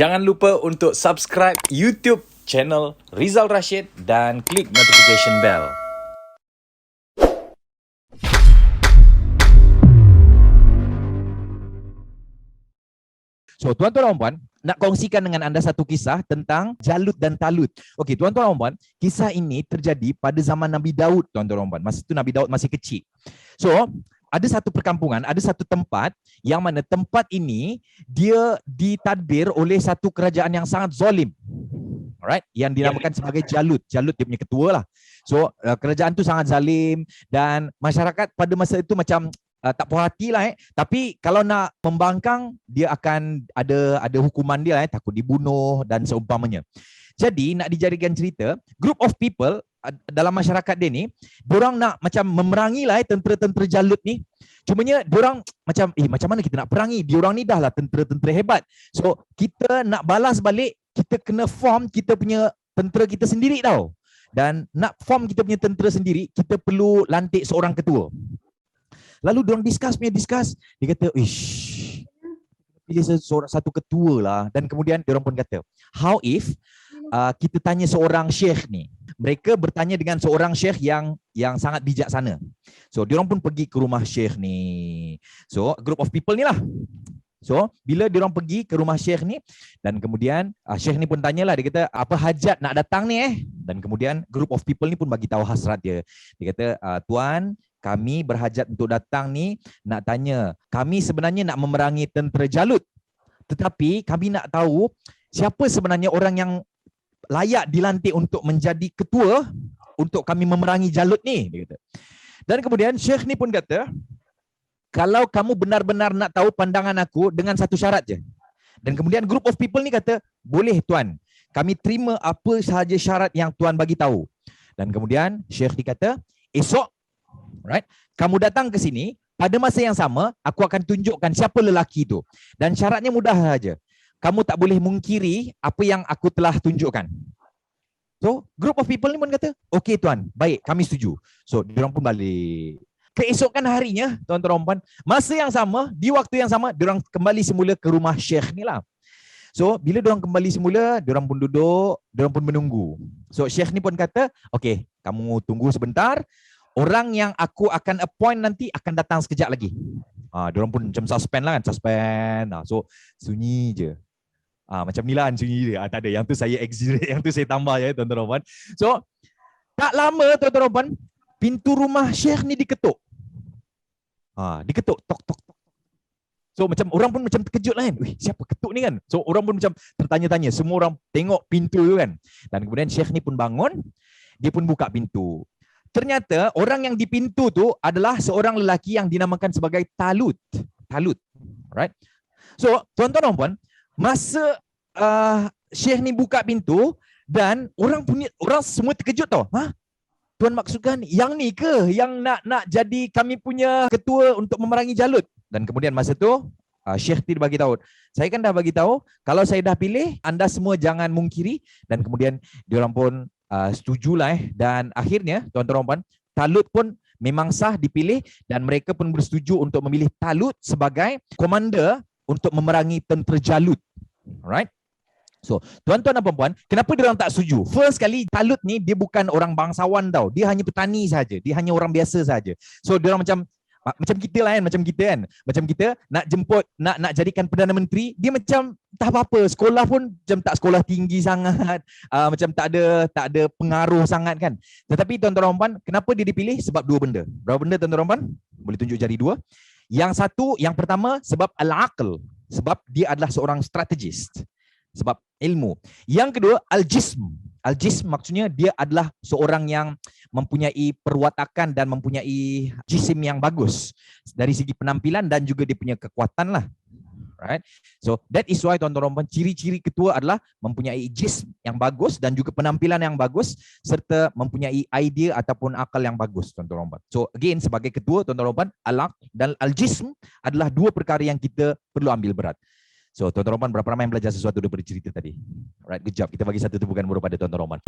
Jangan lupa untuk subscribe YouTube channel Rizal Rashid dan klik notification bell. So, tuan-tuan dan puan, nak kongsikan dengan anda satu kisah tentang Jalut dan Talut. Okey, tuan-tuan dan puan, kisah ini terjadi pada zaman Nabi Daud, tuan-tuan dan puan. Masa itu Nabi Daud masih kecil. So, ada satu perkampungan, ada satu tempat yang mana tempat ini dia ditadbir oleh satu kerajaan yang sangat zalim. Alright, yang dinamakan sebagai Jalut. Jalut dia punya ketua lah. So, kerajaan tu sangat zalim dan masyarakat pada masa itu macam tak puas hati lah. Tapi kalau nak membangkang, dia akan ada hukuman dia lah. Takut dibunuh dan seumpamanya. Jadi nak dijadikan cerita, group of people dalam masyarakat dia ni, diorang nak macam memerangi lah tentera-tentera Jalut ni. Cumanya diorang macam, macam mana kita nak perangi? Diorang ni dah lah tentera-tentera hebat. So kita nak balas balik, kita kena form kita punya tentera kita sendiri tau. Dan nak form kita punya tentera sendiri, kita perlu lantik seorang ketua. Lalu diorang discuss. Dia kata, pilih satu ketua lah. Dan kemudian diorang pun kata, how if kita tanya seorang syekh ni. Mereka bertanya dengan seorang syekh yang sangat bijaksana. So, diorang pun pergi ke rumah syekh ni. So, group of people ni lah. So, bila diorang pergi ke rumah syekh ni, dan kemudian syekh ni pun tanyalah, dia kata, apa hajat nak datang ni Dan kemudian group of people ni pun bagi tahu hasrat dia. Dia kata, tuan, kami berhajat untuk datang ni, nak tanya, kami sebenarnya nak memerangi tentera Jalut. Tetapi kami nak tahu, siapa sebenarnya orang yang layak dilantik untuk menjadi ketua untuk kami memerangi Jalut ni, dia kata. Dan kemudian syekh ni pun kata, kalau kamu benar-benar nak tahu pandangan aku dengan satu syarat je. Dan kemudian group of people ni kata, boleh tuan, kami terima apa sahaja syarat yang tuan bagi tahu. Dan kemudian syekh ni kata, esok, right, kamu datang ke sini, pada masa yang sama, aku akan tunjukkan siapa lelaki itu. Dan syaratnya mudah saja. Kamu tak boleh mungkiri apa yang aku telah tunjukkan. So, group of people ni pun kata, okey tuan, baik, kami setuju. So, diorang pun balik. Keesokan harinya, tuan-tuan dan puan, masa yang sama, di waktu yang sama, diorang kembali semula ke rumah syekh ni lah. So, bila diorang kembali semula, diorang pun duduk, diorang pun menunggu. So, syekh ni pun kata, okey, kamu tunggu sebentar, orang yang aku akan appoint nanti akan datang sekejap lagi. Diorang pun macam suspend lah kan, suspend. So, sunyi je. Macam ni lah sunyi dia. Tak ada, yang tu saya exaggerate, yang tu saya tambah ya tuan-tuan dan puan. So, tak lama tuan-tuan dan puan, pintu rumah syekh ni diketuk. Diketuk, tok tok tok. So macam orang pun macam terkejut lah kan. Siapa ketuk ni kan? So orang pun macam tertanya-tanya. Semua orang tengok pintu tu kan. Dan kemudian syekh ni pun bangun, dia pun buka pintu. Ternyata orang yang di pintu tu adalah seorang lelaki yang dinamakan sebagai Talut. Talut. Right? So, tuan-tuan dan puan, masa syekh ni buka pintu dan orang semua terkejut tau. Tuan maksudkan yang ni ke yang nak jadi kami punya ketua untuk memerangi Jalut? Dan kemudian masa tu syekh ni bagi tahu, saya kan dah bagi tahu kalau saya dah pilih, anda semua jangan mungkiri. Dan kemudian diorang pun setujulah dan akhirnya tuan-tuan dan puan, Talut pun memang sah dipilih dan mereka pun bersetuju untuk memilih Talut sebagai komander untuk memerangi tentera Jalut. Alright? So, tuan-tuan dan puan-puan, kenapa dia orang tak setuju? First kali, Talut ni dia bukan orang bangsawan tau. Dia hanya petani saja. Dia hanya orang biasa saja. So, dia orang macam kita lah kan, macam kita nak jemput, nak jadikan Perdana Menteri, dia macam tak apa-apa. Sekolah pun macam tak sekolah tinggi sangat, macam tak ada pengaruh sangat kan. Tetapi tuan-tuan dan puan, kenapa dia dipilih? Sebab dua benda. Berapa benda tuan-tuan dan puan? Boleh tunjuk jari dua. Yang pertama, sebab al-aql. Sebab dia adalah seorang strategist. Sebab ilmu. Yang kedua, al-jism. Al-jism maksudnya dia adalah seorang yang mempunyai perwatakan dan mempunyai jisim yang bagus. Dari segi penampilan dan juga dia punya kekuatan lah. Right? So, that is why tuan-tuan, ciri-ciri ketua adalah mempunyai jism yang bagus dan juga penampilan yang bagus serta mempunyai idea ataupun akal yang bagus, tuan-tuan. So, again, sebagai ketua, tuan-tuan, al-aql dan al-jism adalah dua perkara yang kita perlu ambil berat. So, tuan-tuan Roman, berapa ramai yang belajar sesuatu daripada cerita tadi? Alright, good job. Kita bagi satu tepukan baru pada tuan-tuan Roman.